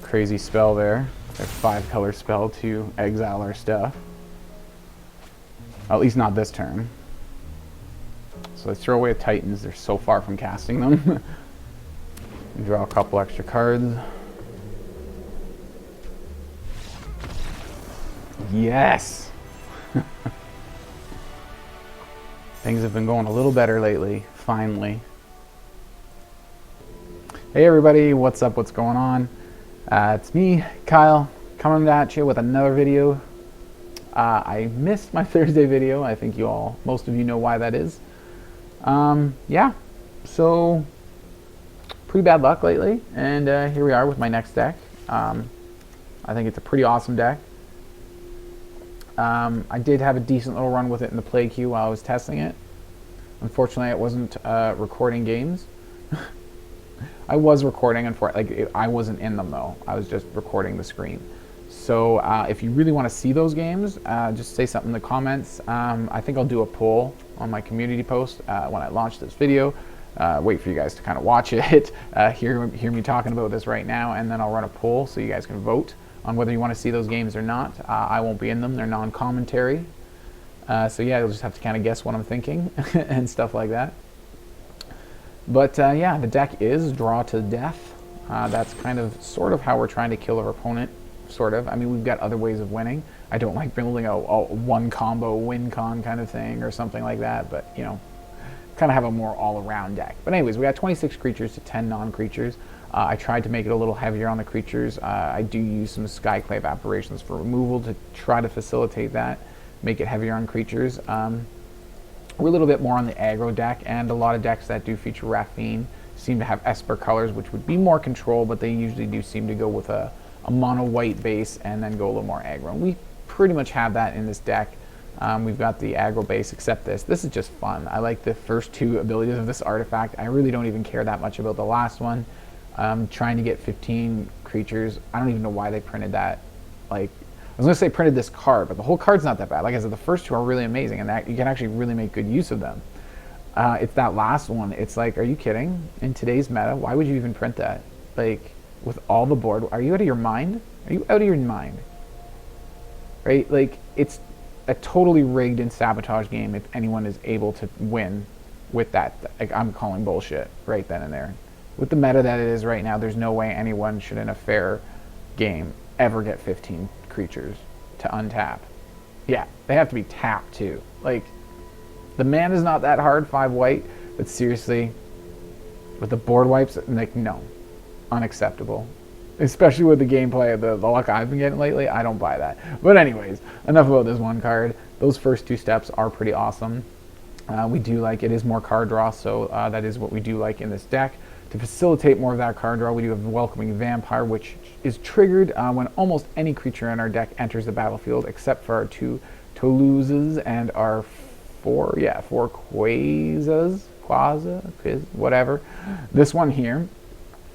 crazy spell there. Their 5-color spell to exile our stuff. At least not this turn. So let's throw away the Titans. They're so far from casting them. Draw a couple extra cards. Yes! Things have been going a little better lately, finally. Hey everybody, what's up, what's going on? It's me, Kyle, coming at you with another video. I missed my Thursday video. I think most of you know why that is. Yeah, so pretty bad luck lately, and here we are with my next deck. I think it's a pretty awesome deck. I did have a decent little run with it in the play queue while I was testing it. Unfortunately, it wasn't recording games. I was recording, I wasn't in them though. I was just recording the screen. So if you really want to see those games, just say something in the comments. I think I'll do a poll on my community post when I launch this video. Wait for you guys to kind of watch it, hear me talking about this right now, and then I'll run a poll so you guys can vote on whether you want to see those games or not. I won't be in them. They're non-commentary. So yeah, you'll just have to kind of guess what I'm thinking and stuff like that. But yeah, the deck is draw to death. That's kind of sort of how we're trying to kill our opponent, sort of. I mean, we've got other ways of winning. I don't like building a one combo win con kind of thing or something like that, but you know, kind of have a more all-around deck. But anyways, we got 26 creatures to 10 non-creatures. I tried to make it a little heavier on the creatures. I do use some Skyclave Apparitions for removal to try to facilitate that, make it heavier on creatures. We're a little bit more on the aggro deck, and a lot of decks that do feature Raffine seem to have Esper colors, which would be more control, but they usually do seem to go with a mono white base and then go a little more aggro. And we pretty much have that in this deck. We've got the aggro base, except this. This is just fun. I like the first two abilities of this artifact. I really don't even care that much about the last one. Trying to get 15 creatures. I don't even know why they printed that. Like, I was going to say printed this card, but the whole card's not that bad. Like I said, the first two are really amazing, and that you can actually really make good use of them. It's that last one. It's like, are you kidding? In today's meta, why would you even print that? Like, with all the board, are you out of your mind? Are you out of your mind? Right? Like, it's a totally rigged and sabotaged game if anyone is able to win with that. Like, I'm calling bullshit right then and there. With the meta that it is right now, there's no way anyone should, in a fair game, ever get 15 creatures to untap. Yeah, they have to be tapped too. Like, the mana is not that hard, 5 white, but seriously, with the board wipes, like, no, unacceptable. Especially with the gameplay, the luck I've been getting lately, I don't buy that. But anyways, enough about this one card. Those first two steps are pretty awesome. We do like, it is more card draw, so that is what we do like in this deck. To facilitate more of that card draw, we do have Welcoming Vampire, which is triggered when almost any creature in our deck enters the battlefield, except for our 2 Toluzes and our 4 Quezas, whatever. This one here,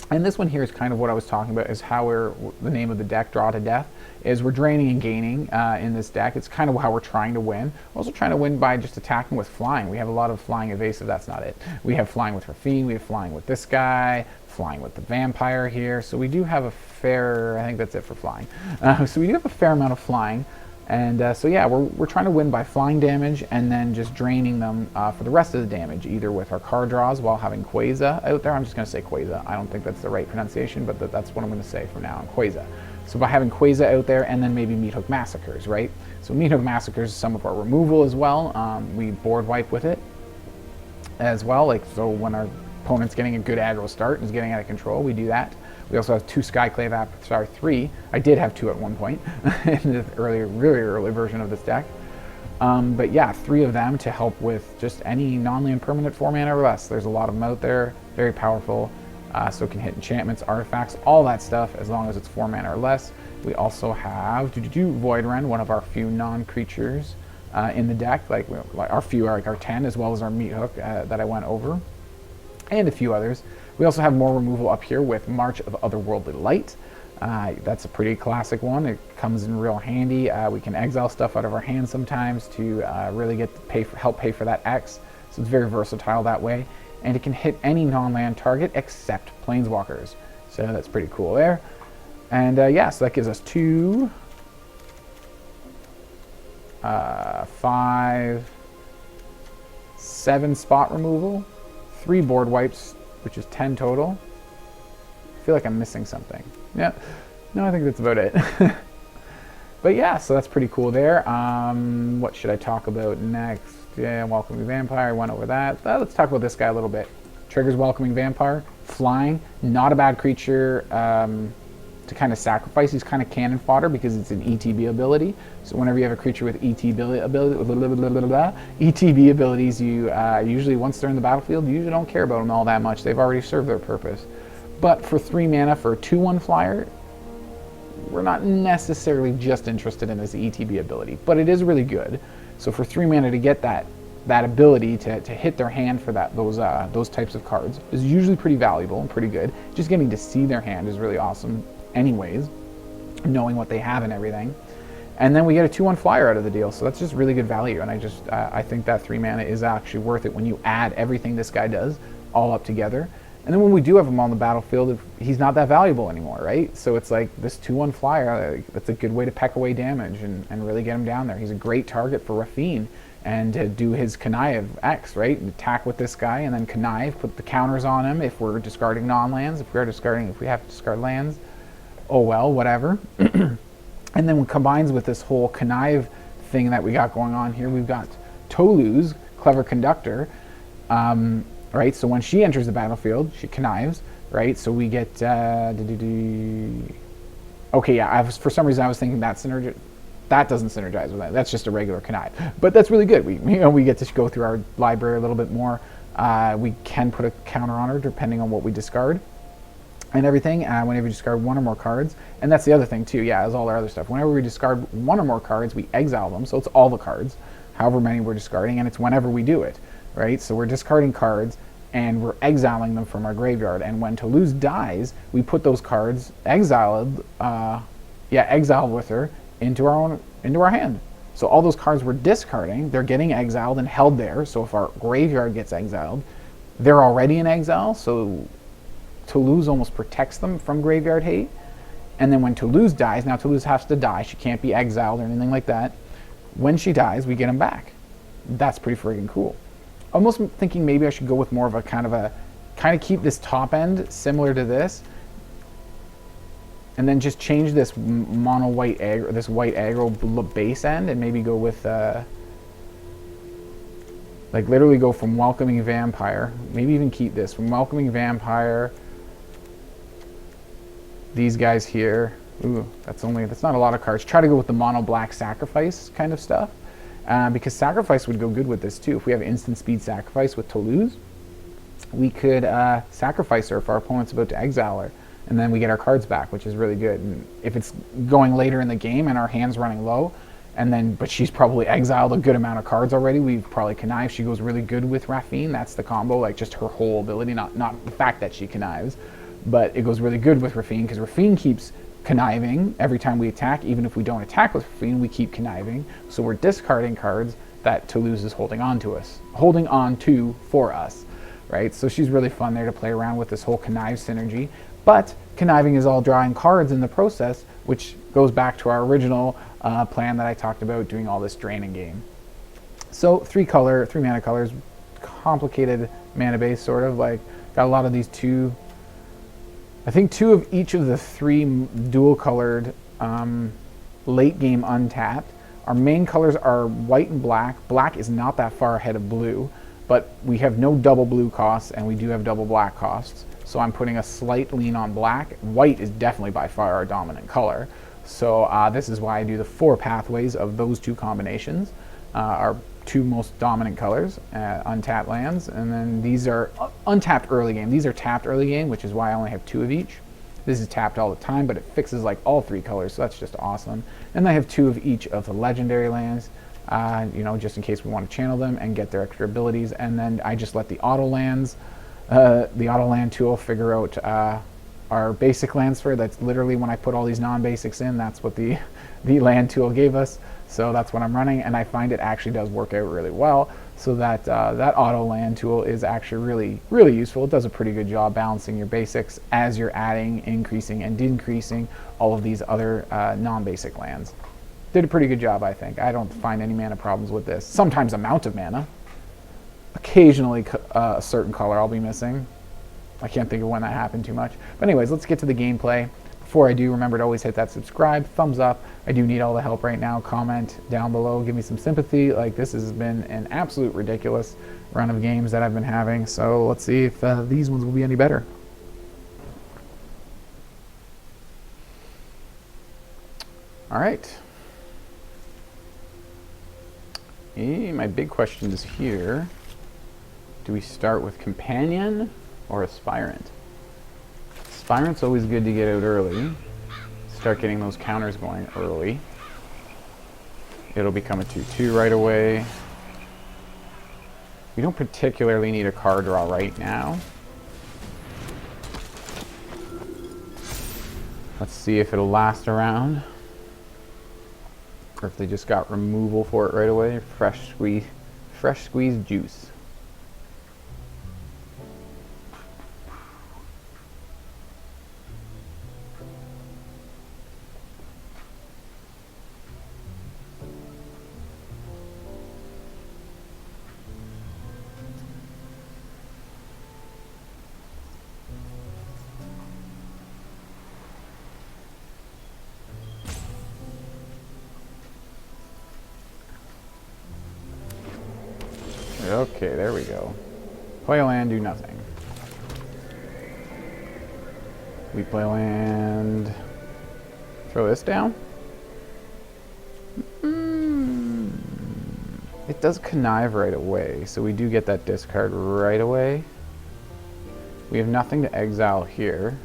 and this one here is kind of what I was talking about, is how the name of the deck, Draw to Death, is we're draining and gaining in this deck. It's kind of how we're trying to win. We're also trying to win by just attacking with flying. We have a lot of flying evasive, that's not it. We have flying with Raffine, we have flying with this guy, flying with the vampire here. So we do have a fair, I think that's it for flying. So we do have a fair amount of flying. And so yeah, we're trying to win by flying damage and then just draining them for the rest of the damage, either with our card draws while having Queza out there. I'm just going to say Queza. I don't think that's the right pronunciation, but that's what I'm going to say from now on, Queza. So by having Queza out there, and then maybe Meathook Massacres, right? So Meathook Massacres is some of our removal as well. We board wipe with it as well. Like, so when our opponent's getting a good aggro start and is getting out of control, we do that. We also have 2 Skyclave Apparition, sorry, 3. I did have 2 at one point in the really early version of this deck. But yeah, 3 of them to help with just any non-land permanent 4 mana or less. There's a lot of them out there, very powerful. So it can hit enchantments, artifacts, all that stuff as long as it's 4 mana or less. We also have Void Rend, one of our few non-creatures in the deck. Like our few are like our 10, as well as our Meathook that I went over, and a few others. We also have more removal up here with March of Otherworldly Light. That's a pretty classic one. It comes in real handy. We can exile stuff out of our hands sometimes to really help pay for that X. So it's very versatile that way. And it can hit any non-land target except planeswalkers. So that's pretty cool there. And yeah, so that gives us 2, 5, 7 spot removal, 3 board wipes, which is 10 total. I feel like I'm missing something. Yeah, no, I think that's about it. But yeah, so that's pretty cool there. What should I talk about next? Yeah, Welcoming Vampire, I went over that. Let's talk about this guy a little bit. Triggers Welcoming Vampire, flying, not a bad creature to kind of sacrifice. He's kind of cannon fodder because it's an ETB ability. So whenever you have a creature with ETB abilities, you usually, once they're in the battlefield, you usually don't care about them all that much. They've already served their purpose. But for 3 mana for a 2/1 flyer, we're not necessarily just interested in this ETB ability, but it is really good. So for 3 mana to get that ability to hit their hand for those types of cards is usually pretty valuable and pretty good. Just getting to see their hand is really awesome anyways, knowing what they have and everything. And then we get a 2/1 flyer out of the deal, so that's just really good value, and I think that 3 mana is actually worth it when you add everything this guy does all up together. And then when we do have him on the battlefield, he's not that valuable anymore, right? So it's like this 2/1 flyer, that's a good way to peck away damage and really get him down there. He's a great target for Raffine and to do his connive X, right? Attack with this guy and then connive, put the counters on him if we're discarding non-lands, if we have to discard lands, oh well, whatever. And then when combines with this whole connive thing that we got going on here, we've got Toluz, Clever Conductor, right? So when she enters the battlefield, she connives, right? So we get, okay, yeah, for some reason I was thinking that doesn't synergize with that. That's just a regular connive. But that's really good. We get to go through our library a little bit more. We can put a counter on her depending on what we discard and everything, whenever we discard 1 or more cards. And that's the other thing too, yeah, is all our other stuff. Whenever we discard 1 or more cards, we exile them. So it's all the cards, however many we're discarding, and it's whenever we do it, right? So we're discarding cards and we're exiling them from our graveyard. And when Toluz dies, we put those cards exiled with her into our hand. So all those cards we're discarding, they're getting exiled and held there. So if our graveyard gets exiled, they're already in exile. So Toluz almost protects them from graveyard hate. And then when Toluz dies, now Toluz has to die. She can't be exiled or anything like that. When she dies, we get them back. That's pretty friggin' cool. Almost thinking maybe I should go with more of a kind of keep this top end similar to this, and then just change this mono white aggro, this white aggro base end, and maybe go with like literally go from Welcoming Vampire, maybe even keep this from Welcoming Vampire, these guys here. Ooh, that's not a lot of cards. Try to go with the mono black Sacrifice kind of stuff. Because Sacrifice would go good with this too. If we have instant speed Sacrifice with Toluz, we could sacrifice her if our opponent's about to exile her, and then we get our cards back, which is really good. And if it's going later in the game and our hand's running low, but she's probably exiled a good amount of cards already, we've probably connive. She goes really good with Raffine. That's the combo, like just her whole ability, not the fact that she connives, but it goes really good with Raffine because Raffine keeps conniving every time we attack. Even if we don't attack with Raffine, we keep conniving. So we're discarding cards that Toluz is holding on to for us, right? So she's really fun there to play around with this whole connive synergy. But conniving is all drawing cards in the process, which goes back to our original plan that I talked about, doing all this draining game. So 3 mana colors, complicated mana base, sort of like got a lot of these I think 2 of each of the 3 dual colored late game untapped. Our main colors are white and black. Black is not that far ahead of blue, but we have no double blue costs and we do have double black costs. So I'm putting a slight lean on black. White is definitely by far our dominant color. So this is why I do the 4 pathways of those 2 combinations. Our 2 most dominant colors, untapped lands, and then these are untapped early game. These are tapped early game, which is why I only have 2 of each. This is tapped all the time, but it fixes like all 3 colors, so that's just awesome. And I have 2 of each of the legendary lands, just in case we want to channel them and get their extra abilities. And then I just let the auto lands, the auto land tool figure out our basic lands for. That's literally when I put all these non-basics in, that's what the land tool gave us. So that's what I'm running, and I find it actually does work out really well. So that that auto land tool is actually really useful. It does a pretty good job balancing your basics as you're adding, increasing, and decreasing all of these other non-basic lands. Did a pretty good job, I think. I don't find any mana problems with this. Sometimes amount of mana. Occasionally a certain color I'll be missing. I can't think of when that happened too much. But anyways, let's get to the gameplay. Before I do, remember to always hit that subscribe, thumbs up. I do need all the help right now. Comment down below, give me some sympathy. Like, this has been an absolute ridiculous run of games that I've been having. So let's see if these ones will be any better. All right. My big question is here. Do we start with Companion or Aspirant? Aspirant's always good to get out early. Start getting those counters going early. It'll become a 2/2 right away. We don't particularly need a card draw right now. Let's see if it'll last around. Or if they just got removal for it right away. Fresh squeezed juice. Okay, there we go. Play land, do nothing. We play land. Throw this down. It does connive right away, so we do get that discard right away. We have nothing to exile here.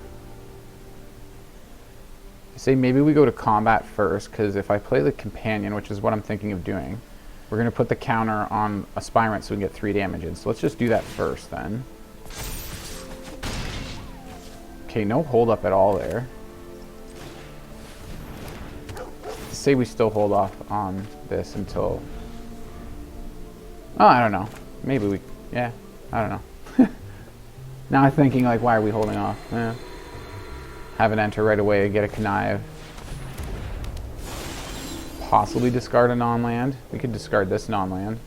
I say maybe we go to combat first, because if I play the Companion, which is what I'm thinking of doing, we're going to put the counter on Aspirant so we can get 3 damage in. So let's just do that first then. Okay, no hold up at all there. Say we still hold off on this until... Oh, I don't know. Maybe we... Yeah, I don't know. Now I'm thinking, like, why are we holding off? Have it enter right away, get a connive. Possibly discard a non-land. We could discard this non-land.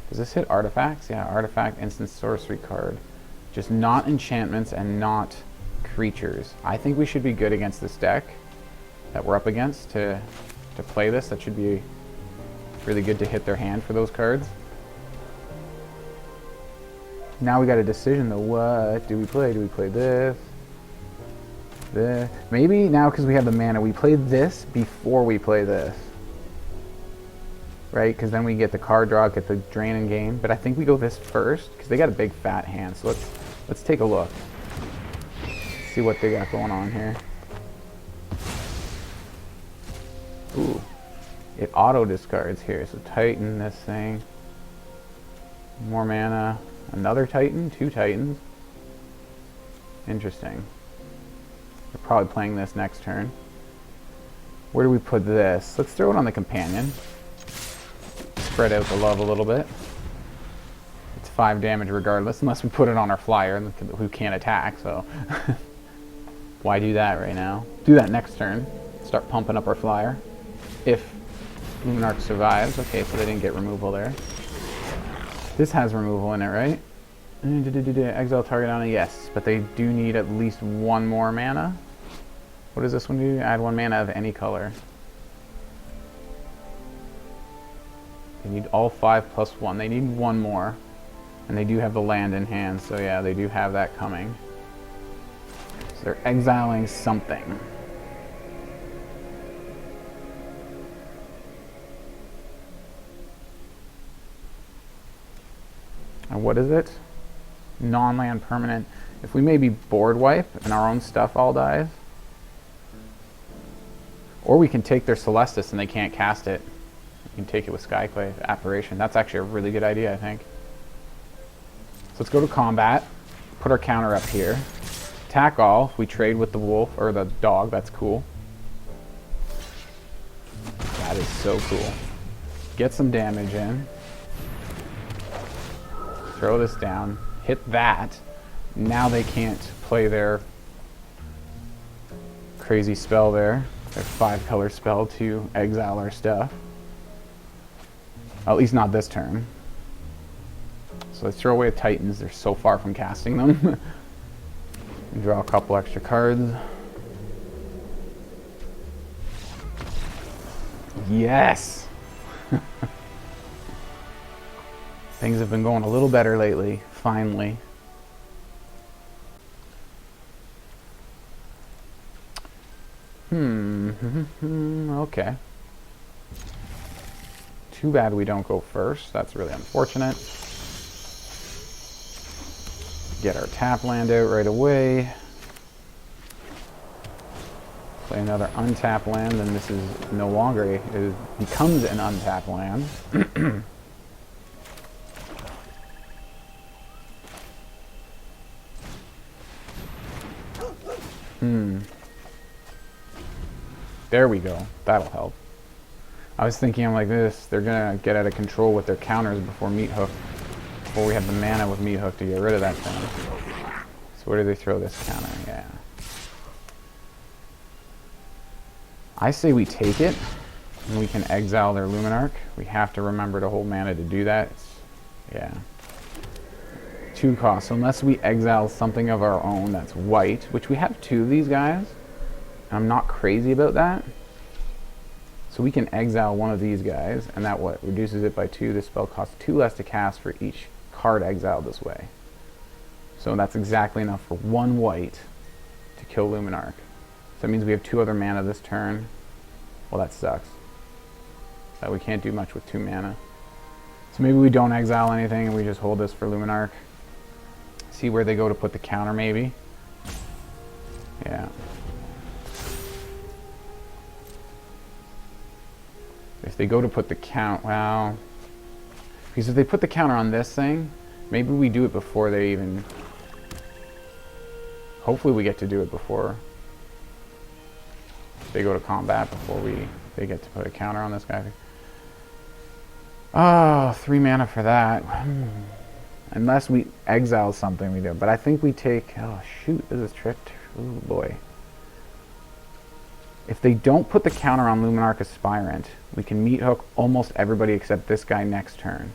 Does this hit artifacts? Yeah, artifact, instant sorcery card. Just not enchantments and not creatures. I think we should be good against this deck that we're up against to play this. That should be really good to hit their hand for those cards. Now we got a decision though. What do we play? Do we play this? This? Maybe now because we have the mana, we play this before we play this. Right, because then we get the card draw, get the drain and gain. But I think we go this first because they got a big fat hand. So let's take a look. See what they got going on here. Ooh, it auto discards here. So Titan this thing. More mana. Another Titan. 2 Titans. Interesting. They're probably playing this next turn. Where do we put this? Let's throw it on the Companion. Spread out the love a little bit. It's 5 damage regardless, unless we put it on our flyer who can't attack, so... Why do that right now? Do that next turn. Start pumping up our flyer. If Luminarch survives. Okay, so they didn't get removal there. This has removal in it, right? Exile target on it, yes. But they do need at least 1 more mana. What does this one do? Add 1 mana of any color. They need all 5 plus 1. They need 1 more. And they do have the land in hand, so yeah, they do have that coming. So they're exiling something. And what is it? Non-land permanent. If we maybe board wipe and our own stuff all dies. Or we can take their Celestis and they can't cast it. You can take it with Skyclave Apparition. That's actually a really good idea, I think. So let's go to combat. Put our counter up here. Attack all. If we trade with the wolf or the dog, that's cool. Yeah, That is so cool. Get some damage in. Throw this down. Hit that. Now they can't play their crazy spell there. Their 5-color spell to exile our stuff. At least not this turn. So let's throw away the Titans. They're so far from casting them. Draw a couple extra cards. Yes! Things have been going a little better lately, finally. Okay. Too bad we don't go first. That's really unfortunate. Get our tap land out right away. Play another untapped land, and this is no longer it becomes an untapped land. There we go. That'll help. I was thinking, I'm like this, they're gonna get out of control with their counters before Meathook, before we have the mana with Meathook to get rid of that thing. So where do they throw this counter? Yeah. I say we take it, and we can exile their Luminarch. We have to remember to hold mana to do that. Yeah. 2 costs. So unless we exile something of our own that's white, which we have 2 of these guys, I'm not crazy about that. So we can exile one of these guys, and that what? Reduces it by 2. This spell costs 2 less to cast for each card exiled this way. So that's exactly enough for 1 white to kill Luminarch. So that means we have 2 other mana this turn. Well, that sucks. So we can't do much with 2 mana. So maybe we don't exile anything and we just hold this for Luminarch. See where they go to put the counter, maybe. Yeah. If they go to put the count, well, because if they put the counter on this thing, maybe we do it before they even, hopefully we get to do it before they go to combat, before they get to put a counter on this guy. Oh, 3 mana for that. Unless we exile something, we do. But I think we take, oh shoot, this is tricked. Oh boy. If they don't put the counter on Luminarch Aspirant, we can Meathook almost everybody except this guy next turn.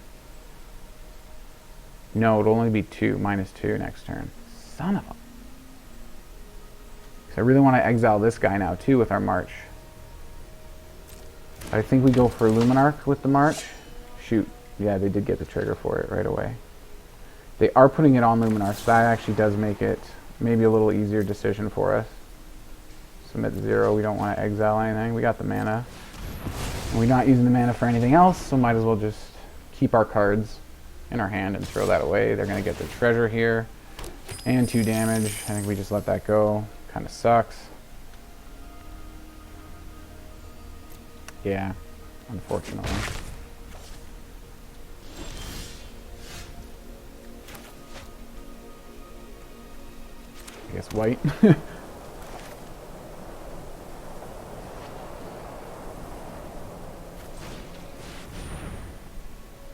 No, it'll only be 2, -2 next turn. Son of a... So I really want to exile this guy now too with our March. I think we go for Luminarch with the March. Shoot. Yeah, they did get the trigger for it right away. They are putting it on Luminarch, so that actually does make it maybe a little easier decision for us. Submit 0, we don't want to exile anything. We got the mana. And we're not using the mana for anything else, so might as well just keep our cards in our hand and throw that away. They're going to get the treasure here. And 2 damage. I think we just let that go. Kind of sucks. Yeah, unfortunately. I guess white.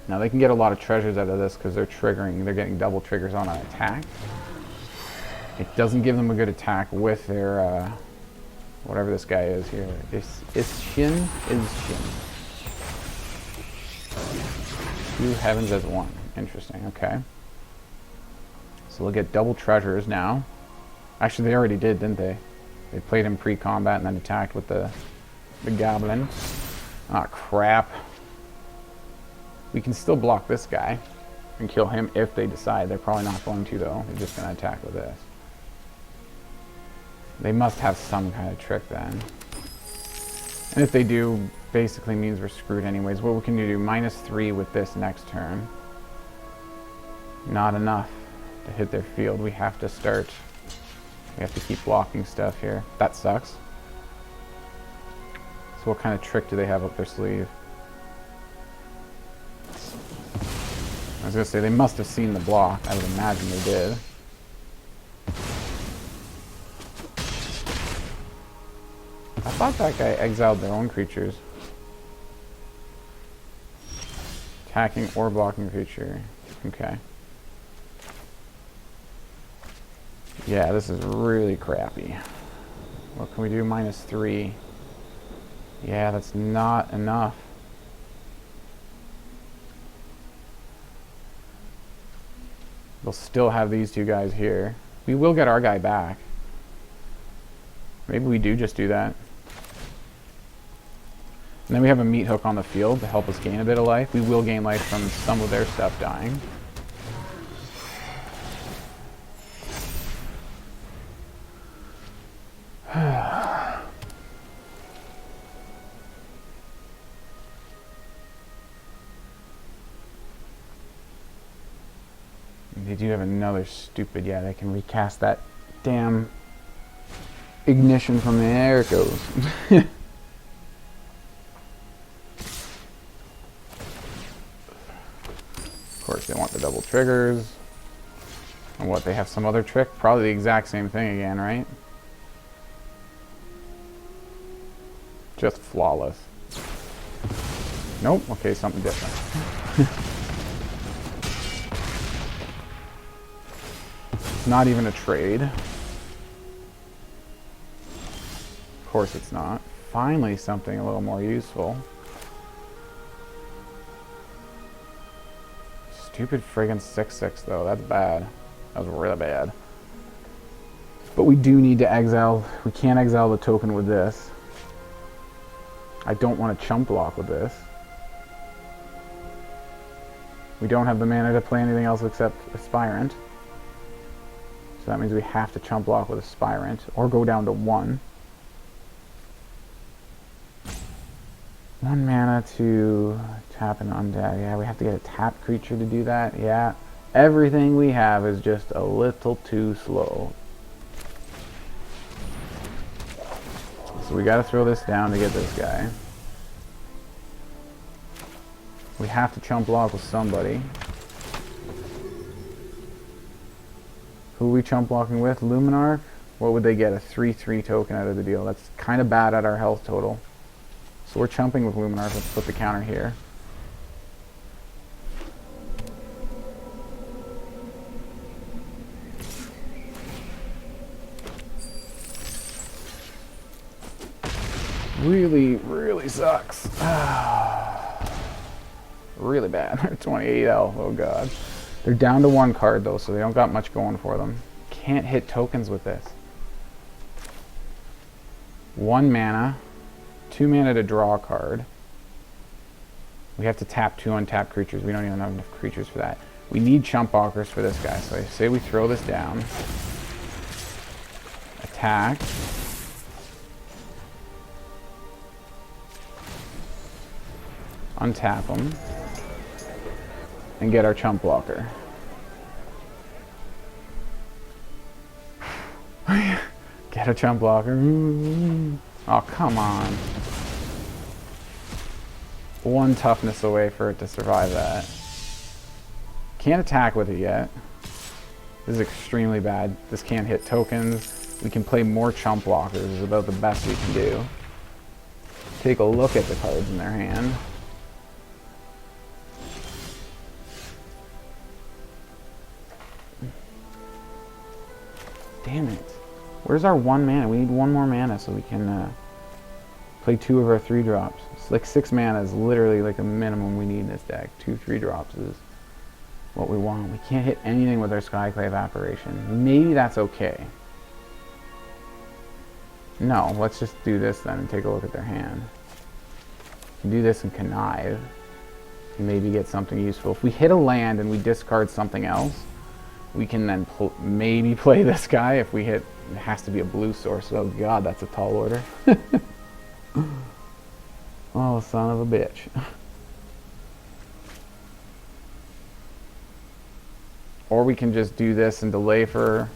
Now they can get a lot of treasures out of this because they're getting double triggers on an attack. It doesn't give them a good attack with their, whatever this guy is here. Is-shin? 2 heavens as 1. Interesting, okay. So they'll get double treasures now. Actually, they already did, didn't they? They played him pre-combat and then attacked with the goblin. Ah, crap. We can still block this guy and kill him if they decide. They're probably not going to, though. They're just going to attack with this. They must have some kind of trick then. And if they do, basically means we're screwed anyways. What we can do, -3 with this next turn. Not enough to hit their field. We have to start... We have to keep blocking stuff here. That sucks. So what kind of trick do they have up their sleeve? I was going to say, they must have seen the block. I would imagine they did. I thought that guy exiled their own creatures. Attacking or blocking creature. Okay. Yeah, this is really crappy. What can we do? -3. Yeah, that's not enough. We'll still have these two guys here. We will get our guy back. Maybe we do just do that. And then we have a Meathook on the field to help us gain a bit of life. We will gain life from some of their stuff dying. They do have another stupid, yeah, they can recast that damn ignition from the air it goes. Of course, they want the double triggers. And what, they have some other trick? Probably the exact same thing again, right? Just flawless. Nope, okay, something different. It's not even a trade. Of course it's not. Finally something a little more useful. Stupid friggin' 6/6 though, that's bad. That was really bad. But we do need to exile, we can't exile the token with this. I don't want to chump block with this. We don't have the mana to play anything else except Aspirant. So that means we have to chump block with Aspirant, or go down to 1. 1 mana to tap an undead. Yeah, we have to get a tapped creature to do that. Yeah, everything we have is just a little too slow. So we gotta throw this down to get this guy. We have to chump block with somebody. Who are we chump blocking with? Luminarch? What would they get? A 3/3 token out of the deal. That's kind of bad at our health total. So we're chumping with Luminarch. Let's put the counter here. Really, really sucks. Really bad. They're 28 health. Oh god. They're down to 1 card though, so they don't got much going for them. Can't hit tokens with this. 1 mana, 2 mana to draw a card. We have to tap 2 untapped creatures. We don't even have enough creatures for that. We need chump blockers for this guy. So I say we throw this down. Attack. Untap them. And get our chump blocker. Get a chump blocker. Oh, come on. 1 toughness away for it to survive that. Can't attack with it yet. This is extremely bad. This can't hit tokens. We can play more chump blockers. This is about the best we can do. Take a look at the cards in their hand. Damn it. Where's our 1 mana? We need 1 more mana so we can play 2 of our 3-drops. It's like 6 mana is literally like a minimum we need in this deck. 2 3-drops is what we want. We can't hit anything with our Skyclave Apparition. Maybe that's okay. No, let's just do this then and take a look at their hand. We can do this and connive. And maybe get something useful. If we hit a land and we discard something else, we can then maybe play this guy. If we hit, it has to be a blue source. Oh god, that's a tall order. Oh, son of a bitch. Or we can just do this and delay for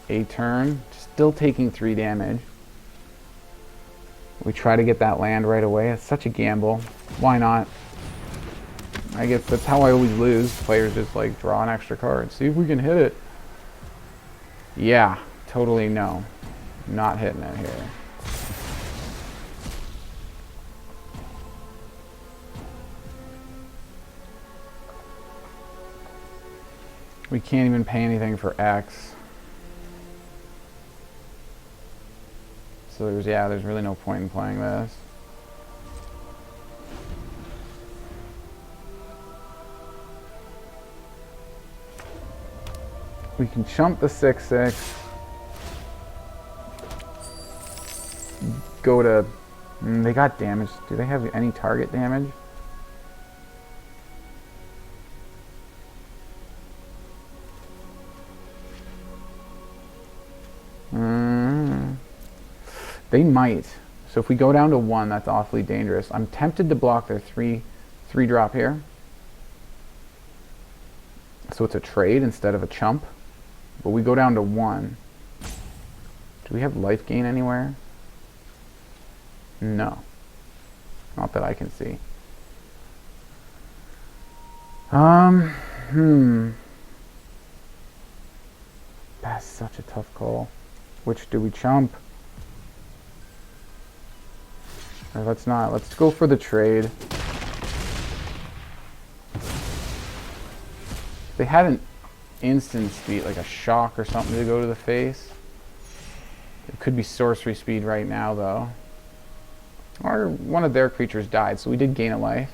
a turn. Still taking 3 damage. We try to get that land right away. It's such a gamble. Why not? I guess that's how I always lose. Players just like draw an extra card. See if we can hit it. Yeah, totally no. Not hitting it here. We can't even pay anything for X. So there's really no point in playing this. We can chump the 6/6. Go to... they got damage. Do they have any target damage? They might. So if we go down to 1, that's awfully dangerous. I'm tempted to block their 3-drop here. So it's a trade instead of a chump. But we go down to 1. Do we have life gain anywhere? No. Not that I can see. That's such a tough call. Which do we chump? Or let's not. Let's go for the trade. They had an instant speed, like a shock or something to go to the face. It could be sorcery speed right now, though. Or one of their creatures died, so we did gain a life.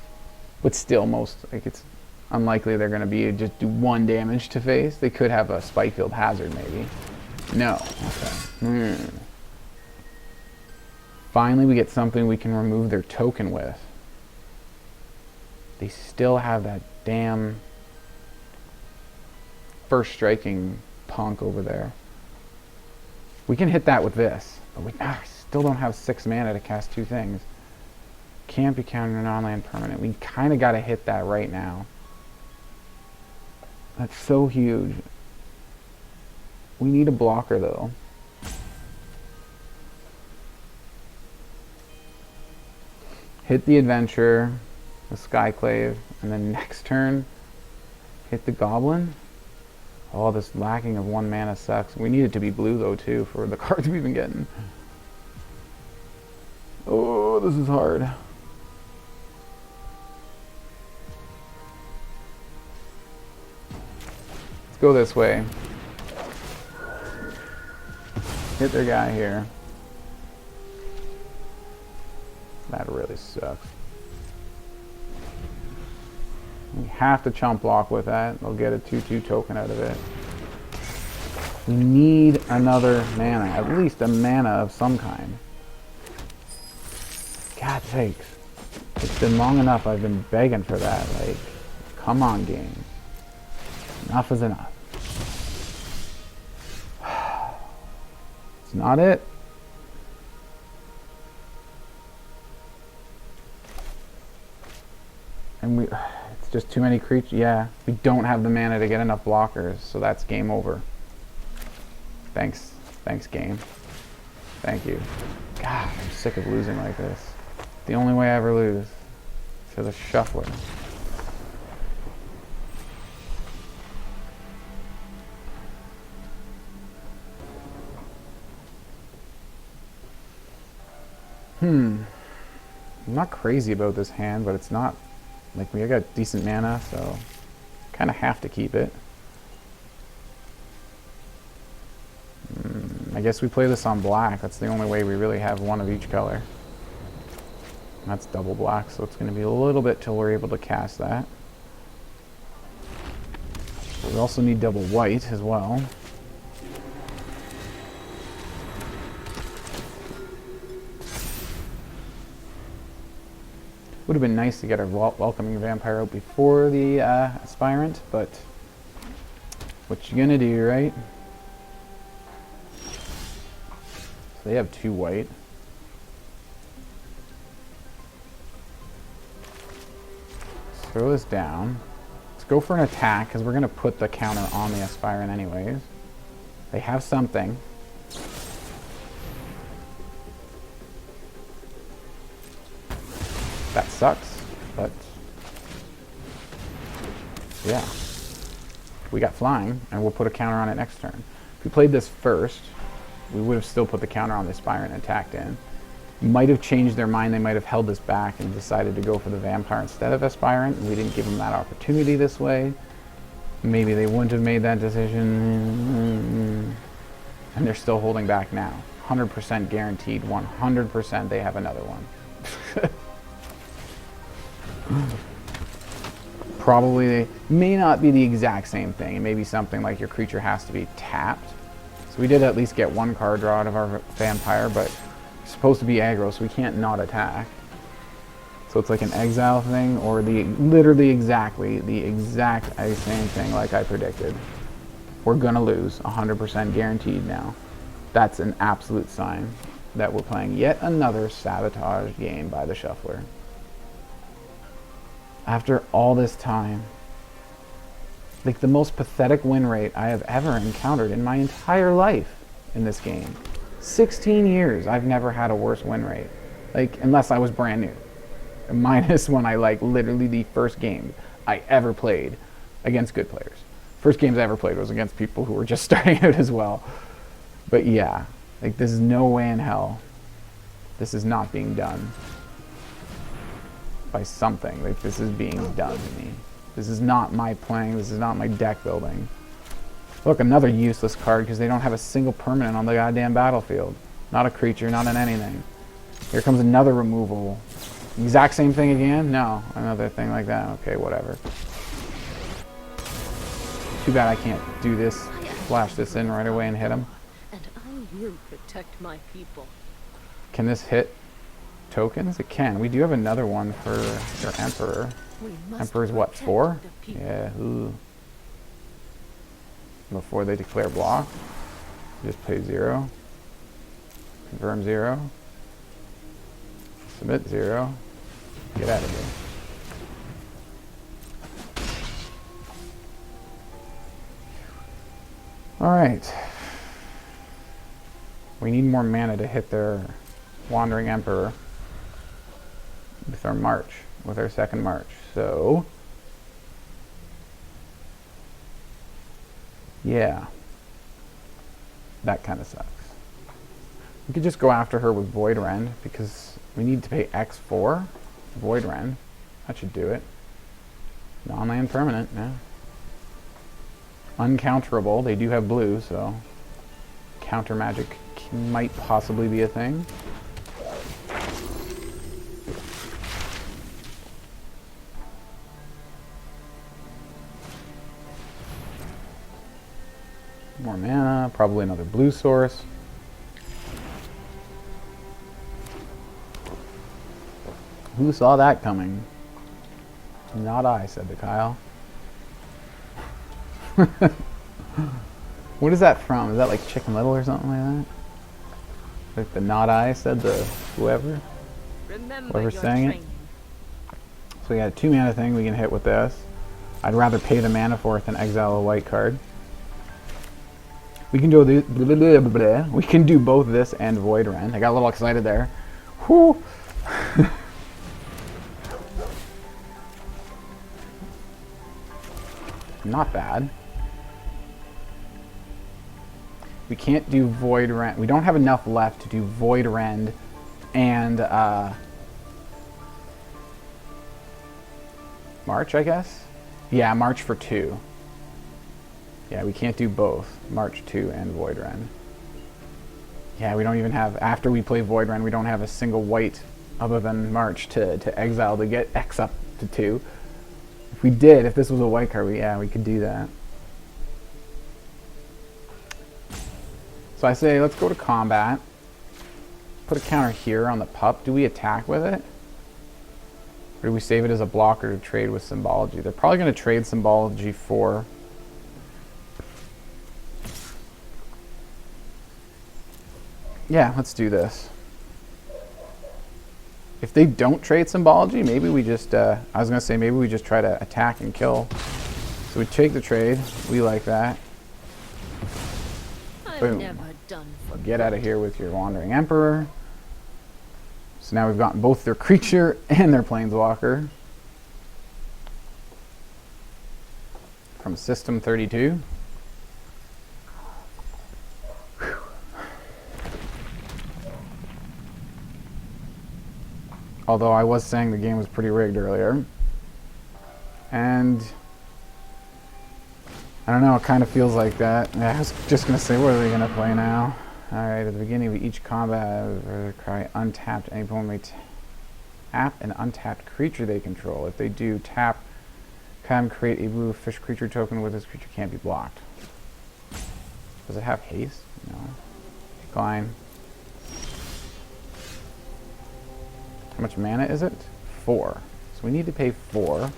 But still, it's unlikely they're going to be just do 1 damage to face. They could have a Spikefield Hazard, maybe. No. Okay. Finally, we get something we can remove their token with. They still have that damn first striking punk over there. We can hit that with this, but we still don't have 6 mana to cast 2 things. Can't be countered an on-land permanent. We kind of got to hit that right now. That's so huge. We need a blocker, though. Hit the adventure, the Skyclave, and then next turn, hit the Goblin. Oh, this lacking of 1 mana sucks. We need it to be blue, though, too, for the cards we've been getting. Oh, this is hard. Let's go this way. Hit their guy here. That really sucks. We have to chump block with that. They'll get a 2/2 token out of it. We need another mana, at least a mana of some kind. God sakes. It's been long enough. I've been begging for that. Like, come on, game. Enough is enough. It's not it. And it's just too many creatures. Yeah, we don't have the mana to get enough blockers, so that's game over. Thanks game. Thank you. God, I'm sick of losing like this. The only way I ever lose. To the shuffler. I'm not crazy about this hand, but it's not... Like, we got decent mana, so kind of have to keep it. I guess we play this on black. That's the only way we really have one of each color. And that's double black, so it's going to be a little bit till we're able to cast that. We also need double white as well. Would have been nice to get our welcoming vampire out before the aspirant, but what you gonna do, right? So they have 2 white. Let's throw this down. Let's go for an attack, because we're gonna put the counter on the aspirant anyways. They have something. That sucks, but yeah. We got flying, and we'll put a counter on it next turn. If we played this first, we would have still put the counter on the aspirant and attacked in. Might have changed their mind, they might have held this back and decided to go for the vampire instead of aspirant, and we didn't give them that opportunity this way. Maybe they wouldn't have made that decision. And they're still holding back now. 100% guaranteed. 100% they have another one. Probably may not be the exact same thing. It may be something like your creature has to be tapped. So we did at least get one card draw out of our vampire, but it's supposed to be aggro, so we can't not attack. So it's like an exile thing, or literally exactly the exact same thing like I predicted. We're gonna lose, 100% guaranteed now. That's an absolute sign that we're playing yet another sabotage game by the shuffler. After all this time, like the most pathetic win rate I have ever encountered in my entire life in this game. 16 years, I've never had a worse win rate. Like, unless I was brand new. Minus when I, like, literally the first game I ever played against good players. First games I ever played was against people who were just starting out as well. But yeah, like, this is no way in hell this is not being done by something. Like, this is being done to me. This is not my playing, this is not my deck building. Look, another useless card because they don't have a single permanent on the goddamn battlefield. Not a creature, not an anything. Here comes another removal. Exact same thing again? No, another thing like that. Okay, whatever. Too bad I can't do this, flash this in right away and hit him. And I will protect my people. Can this hit tokens? It can. We do have another one for your Emperor. Emperor's what, 4? Yeah, ooh. Before they declare block, just pay 0. Confirm 0. Submit 0. Get out of here. Alright. We need more mana to hit their Wandering Emperor with our march, with our second march. So, yeah. That kind of sucks. We could just go after her with Void Rend because we need to pay X4. Void Rend. That should do it. Non-land permanent, yeah. Uncounterable. They do have blue, so counter magic might possibly be a thing. More mana, probably another blue source. Who saw that coming? Not I, said the Kyle. What is that from? Is that like Chicken Little or something like that? Like the not I said the whoever? Whoever's saying it. So we got a 2 mana thing we can hit with this. I'd rather pay the mana for it than exile a white card. We can do we can do both this and Void Rend. I got a little excited there. Whew. Not bad. We can't do Void Rend. We don't have enough left to do Void Rend and March, I guess? Yeah, March for 2. Yeah, we can't do both. March 2 and Void Rend. Yeah, we don't even have, after we play Void Rend, we don't have a single white other than March to exile to get X up to 2. If we did, if this was a white card, we could do that. So I say, let's go to combat. Put a counter here on the pup. Do we attack with it? Or do we save it as a blocker to trade with Symbology? They're probably going to trade Symbology for... Yeah, let's do this. If they don't trade Symbology, maybe we just... I was going to say, maybe we just try to attack and kill. So we take the trade. We like that. Boom. Get out of here with your Wandering Emperor. So now we've gotten both their creature and their Planeswalker. From System 32. Whew. Although I was saying the game was pretty rigged earlier. And I don't know, it kind of feels like that. Yeah, I was just going to say, what are they going to play now? Alright, at the beginning of each combat, cry untapped. Any opponent may tap an untapped creature they control. If they do, tap, create a blue fish creature token with this creature can't be blocked. Does it have haste? No. Decline. How much mana is it? 4. So we need to pay 4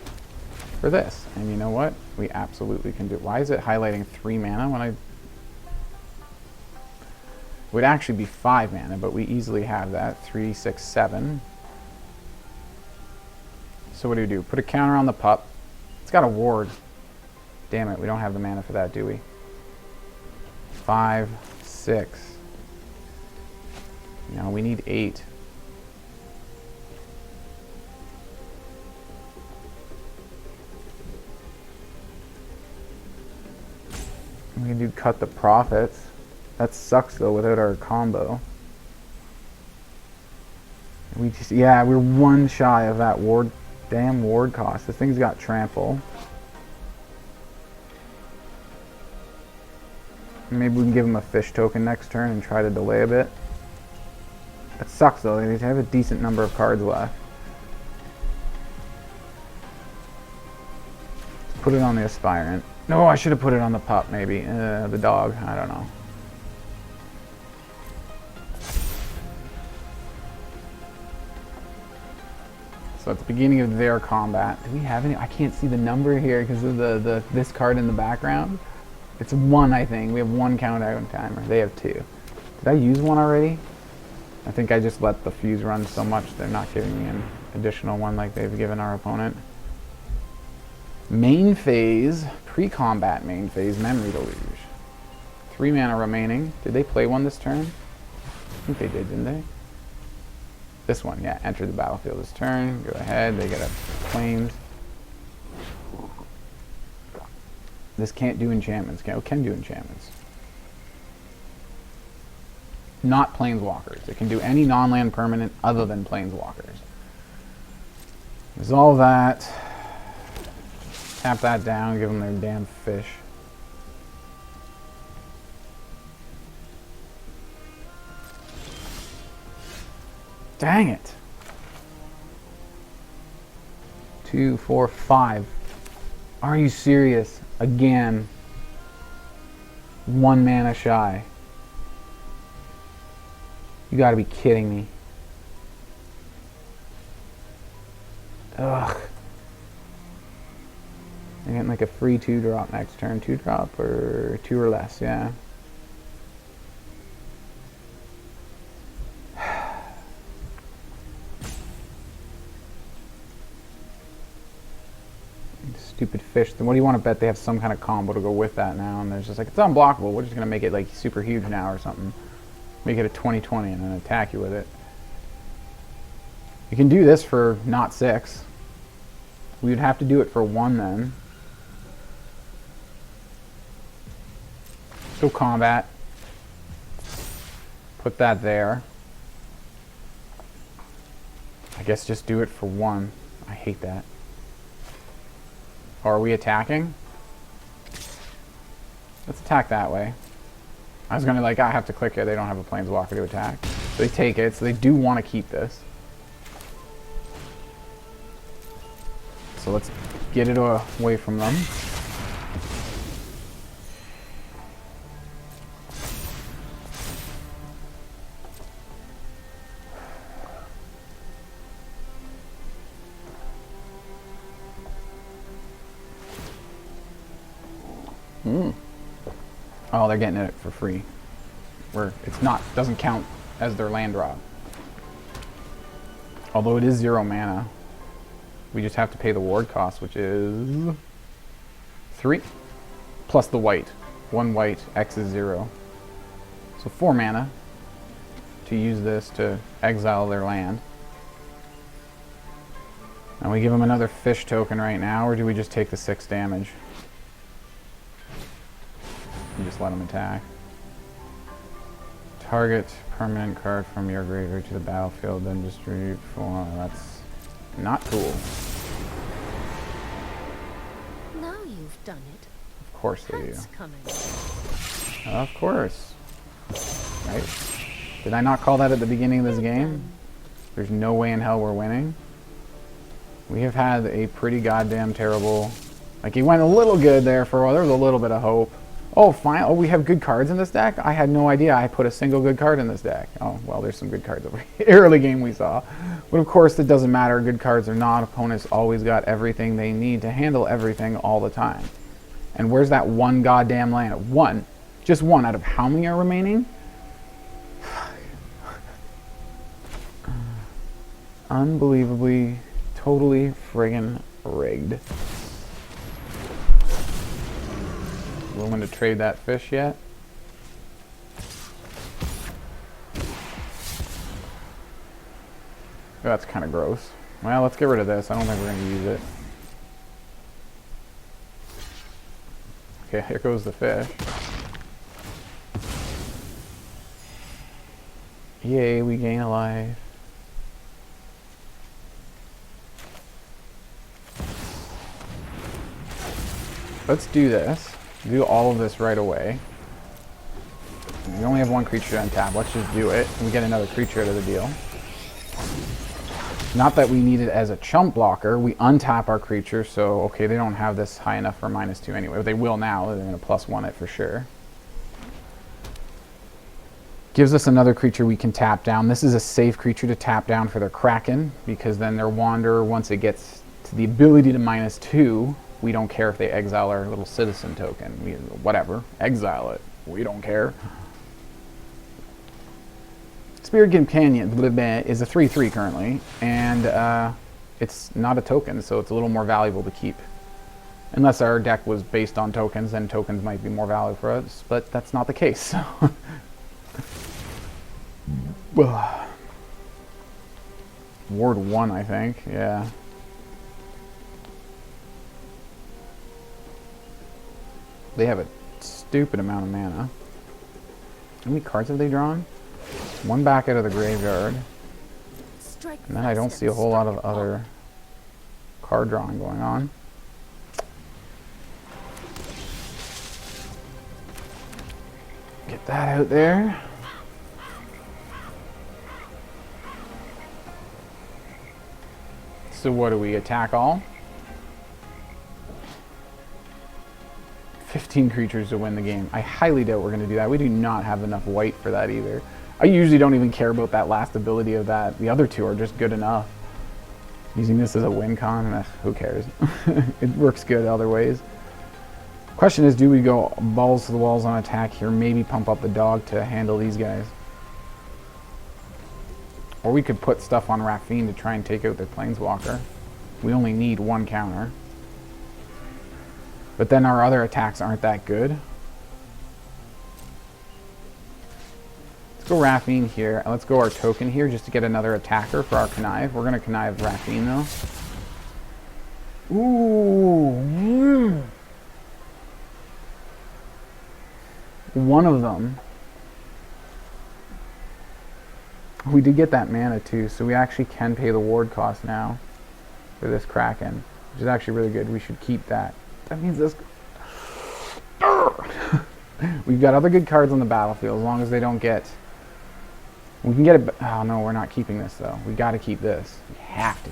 for this. And you know what? We absolutely can do it. Why is it highlighting 3 mana when I... It would actually be 5 mana, but we easily have that. 3, 6, 7. So what do? Put a counter on the pup. It's got a ward. Damn it, we don't have the mana for that, do we? 5, 6. No, we need 8. We can do cut the profits. That sucks though without our combo. We just, yeah, we're 1 shy of that ward, damn ward cost. This thing's got trample. Maybe we can give him a fish token next turn and try to delay a bit. That sucks though, they have a decent number of cards left. Let's put it on the Aspirant. No, I should have put it on the pup maybe. The dog, I don't know. So at the beginning of their combat, do we have any? I can't see the number here because of this card in the background. It's 1, I think. We have 1 countdown timer. They have 2. Did I use one already? I think I just let the fuse run so much they're not giving me an additional one like they've given our opponent. Main phase, pre-combat main phase, memory deluge. 3 mana remaining. Did they play one this turn? I think they did, didn't they? This one, yeah. Enter the battlefield this turn. Go ahead. They get a claimed. This can't do enchantments. Can do enchantments. Not planeswalkers. It can do any non-land permanent other than planeswalkers. Resolve that. Tap that down. Give them their damn fish. Dang it. 2, 4, 5. Are you serious? Again. 1 mana shy. You gotta be kidding me. Ugh. I'm getting like a free 2-drop next turn. 2-drop or 2 or less, yeah. Stupid fish. Then what do you want to bet they have some kind of combo to go with that now? And there's just like, it's unblockable. We're just going to make it like super huge now or something. Make it a 20/20 and then attack you with it. You can do this for not 6. We would have to do it for 1 then. So combat. Put that there. I guess just do it for 1. I hate that. Are we attacking? Let's attack that way. I was gonna like, I have to click it. They don't have a planeswalker to attack. So they take it, so they do want to keep this. So let's get it away from them. Oh, they're getting it for free. It's not, doesn't count as their land drop. Although it is 0 mana. We just have to pay the ward cost, which is 3 plus the white. 1 white, X is 0. So 4 mana to use this to exile their land. And we give them another fish token right now, or do we just take the 6 damage? And just let them attack. Target permanent card from your graveyard to the battlefield, then distribute 4. That's not cool. Now you've done it. Of course they do. That's coming. Of course. Right? Did I not call that at the beginning of this game? There's no way in hell we're winning. We have had a pretty goddamn terrible... Like, he went a little good there for a while. There was a little bit of hope. Oh, fine. Oh, we have good cards in this deck? I had no idea I put a single good card in this deck. Oh, well, there's some good cards over here. Early game we saw. But of course, it doesn't matter. Good cards or not. Opponents always got everything they need to handle everything all the time. And where's that one goddamn land? One. Just one out of how many are remaining? Unbelievably, totally friggin' rigged. Willing to trade that fish yet? Oh, that's kind of gross. Well, let's get rid of this. I don't think we're going to use it. Okay, here goes the fish. Yay, we gain a life. Let's do this. Do all of this right away. We only have one creature to untap. Let's just do it. And we get another creature out of the deal. Not that we need it as a chump blocker. We untap our creature, so okay, they don't have this high enough for -2 anyway. But they will now. They're going to +1 it for sure. Gives us another creature we can tap down. This is a safe creature to tap down for their Kraken, because then their Wanderer, once it gets to the ability to -2, we don't care if they exile our little citizen token. Whatever. Exile it. We don't care. Spirit Companion is a 3/3 currently, and it's not a token, so it's a little more valuable to keep. Unless our deck was based on tokens, then tokens might be more valuable for us, but that's not the case. Ward 1, I think. Yeah. They have a stupid amount of mana. How many cards have they drawn? One back out of the graveyard. And then I don't see a whole lot of other card drawing going on. Get that out there. So what do we attack all? 15 creatures to win the game. I highly doubt we're going to do that. We do not have enough white for that either. I usually don't even care about that last ability of that. The other two are just good enough. Using this as a win con, who cares? It works good other ways. Question is, do we go balls to the walls on attack here? Maybe pump up the dog to handle these guys. Or we could put stuff on Raffine to try and take out their Planeswalker. We only need one counter. But then our other attacks aren't that good. Let's go Raffine here, and let's go our token here just to get another attacker for our connive. We're going to connive Raffine though. Ooh. One of them. We did get that mana too, so we actually can pay the ward cost now for this Kraken, which is actually really good. We should keep that. That means this... We've got other good cards on the battlefield, as long as they don't get... We can get it... Oh no, we're not keeping this though. We gotta keep this. We have to.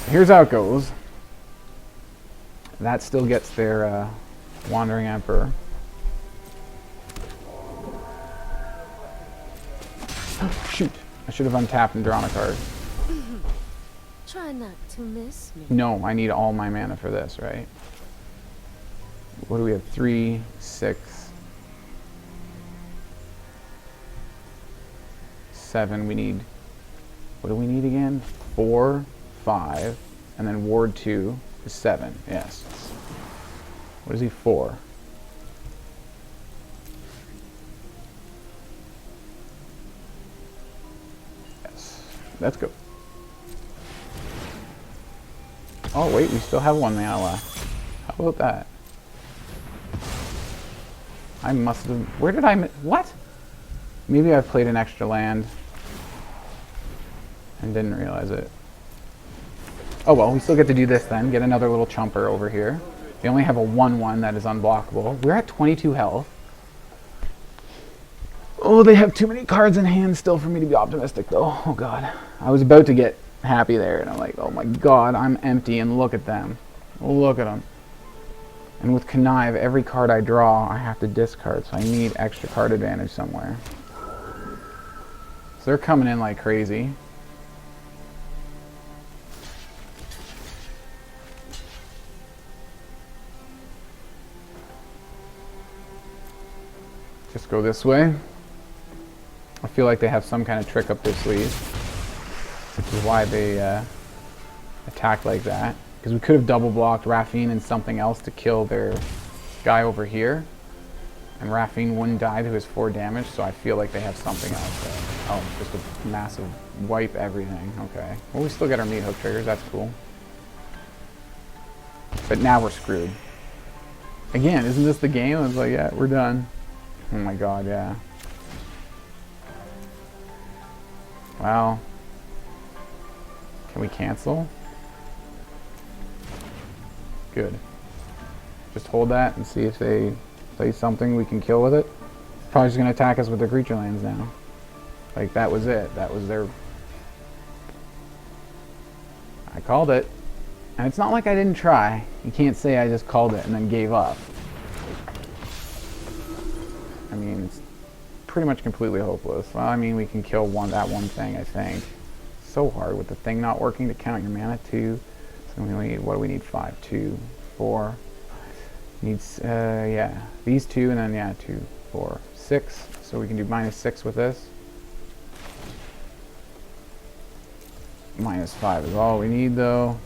Here's how it goes. That still gets their Wandering Emperor. Shoot! I should have untapped and drawn a card. Try not to miss me. No, I need all my mana for this, right? What do we have? 3, 6, 7. We need... What do we need again? 4, 5, and then Ward 2 is 7. Yes. What is he for? Yes. Let's go. Oh wait, we still have 1 mana left. How about that? I must have... Where did I... What? Maybe I played an extra land and didn't realize it. Oh well, we still get to do this then. Get another little chumper over here. They only have a 1/1 that is unblockable. We're at 22 health. Oh, they have too many cards in hand still for me to be optimistic, though. Oh, God. I was about to get happy there, and I'm like, oh, my God, I'm empty, and look at them. Look at them. And with connive, every card I draw, I have to discard, so I need extra card advantage somewhere. So they're coming in like crazy. Just go this way. I feel like they have some kind of trick up their sleeve, which is why they attack like that. Because we could have double blocked Raffine and something else to kill their guy over here. And Raffine wouldn't die to his 4 damage, so I feel like they have something else there. Oh, just a massive wipe everything. Okay. Well, we still get our Meathook triggers. That's cool. But now we're screwed. Again, isn't this the game? It's like, yeah, we're done. Oh my God, yeah. Well, can we cancel? Good. Just hold that and see if they play something we can kill with it. Probably just going to attack us with their creature lands now. Like, that was it. That was their... I called it. And it's not like I didn't try. You can't say I just called it and then gave up. I mean, it's pretty much completely hopeless. Well, I mean, we can kill that one thing, I think. So hard with the thing not working to count your mana. 2. So we need, what do we need? 5, 2, 4. Needs, yeah, these 2, and then, yeah, 2, 4, 6. So we can do -6 with this. -5 is all we need, though.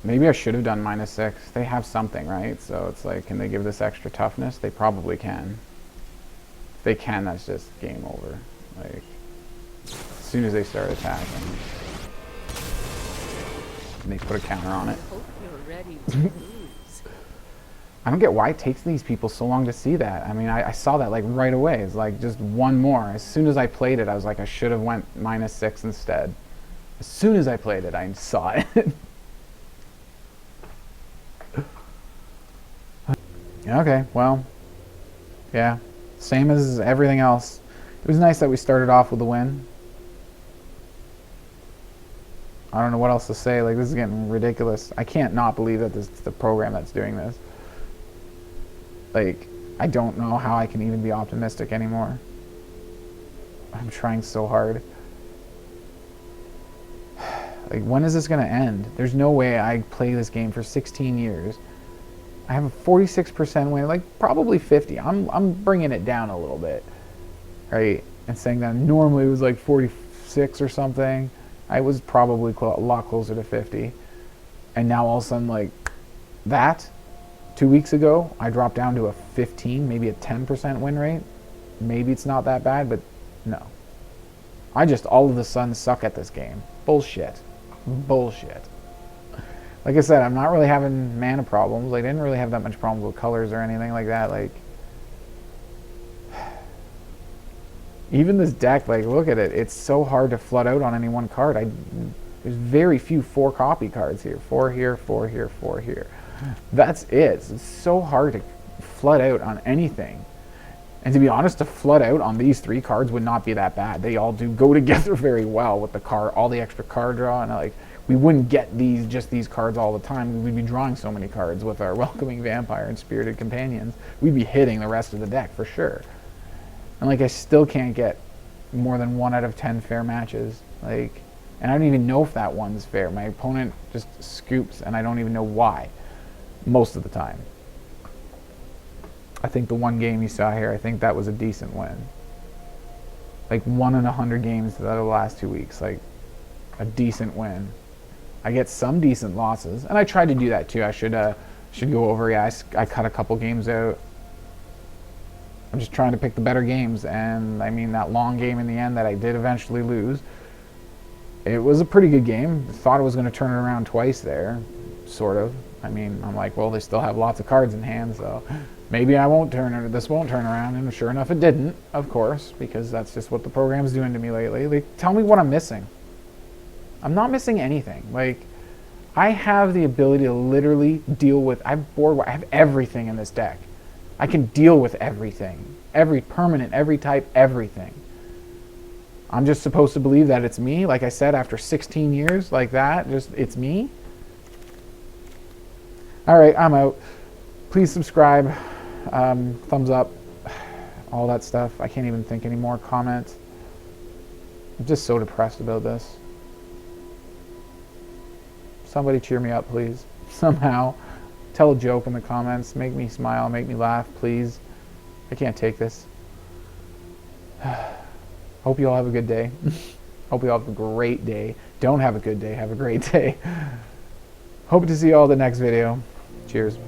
Maybe I should have done -6. They have something, right? So it's like, can they give this extra toughness? They probably can. If they can, that's just game over. Like, as soon as they start attacking. And they put a counter on it. Hope you're ready to lose. I don't get why it takes these people so long to see that. I mean, I saw that like right away. It's like just one more. As soon as I played it, I was like, I should have went -6 instead. As soon as I played it, I saw it. Okay, well, yeah, same as everything else. It was nice that we started off with a win. I don't know what else to say. Like, this is getting ridiculous. I can't not believe that this is the program that's doing this. Like, I don't know how I can even be optimistic anymore. I'm trying so hard. Like, when is this going to end? There's no way I play this game for 16 years. I have a 46% win, like probably 50. I'm bringing it down a little bit, right? And saying that normally it was like 46 or something. I was probably a lot closer to 50. And now all of a sudden, like that, 2 weeks ago, I dropped down to a 15, maybe a 10% win rate. Maybe it's not that bad, but no. I just all of a sudden suck at this game. Bullshit. Bullshit. Like I said, I'm not really having mana problems. I didn't really have that much problems with colors or anything like that. Like, even this deck, like, look at it. It's so hard to flood out on any one card. There's very few 4 copy cards here. 4 here, 4 here, 4 here. That's it. It's so hard to flood out on anything. And to be honest, to flood out on these 3 cards would not be that bad. They all do go together very well with the card, all the extra card draw, and like, we wouldn't get just these cards all the time. We'd be drawing so many cards with our Welcoming Vampire and Spirited Companions. We'd be hitting the rest of the deck for sure. And like, I still can't get more than 1 out of 10 fair matches. Like, and I don't even know if that one's fair. My opponent just scoops, and I don't even know why. Most of the time. I think the one game you saw here, I think that was a decent win. Like 1 in 100 games out of the last 2 weeks. Like, a decent win. I get some decent losses, and I tried to do that too. I should go over. Yeah, I cut a couple games out. I'm just trying to pick the better games, and I mean, that long game in the end that I did eventually lose, it was a pretty good game. Thought it was going to turn it around twice there, sort of. I mean, I'm like, well, they still have lots of cards in hand, so maybe this won't turn around, and sure enough, it didn't, of course, because that's just what the program's doing to me lately. Like, tell me what I'm missing. I'm not missing anything. Like, I have the ability to literally deal with, I have everything in this deck. I can deal with everything. Every permanent, every type, everything. I'm just supposed to believe that it's me, like I said, after 16 years, like that, just, it's me. All right, I'm out. Please subscribe, thumbs up, all that stuff. I can't even think anymore. Comment. I'm just so depressed about this. Somebody cheer me up, please. Somehow. Tell a joke in the comments. Make me smile, make me laugh, please. I can't take this. Hope you all have a good day. Hope you all have a great day. Don't have a good day, have a great day. Hope to see you all in the next video. Cheers.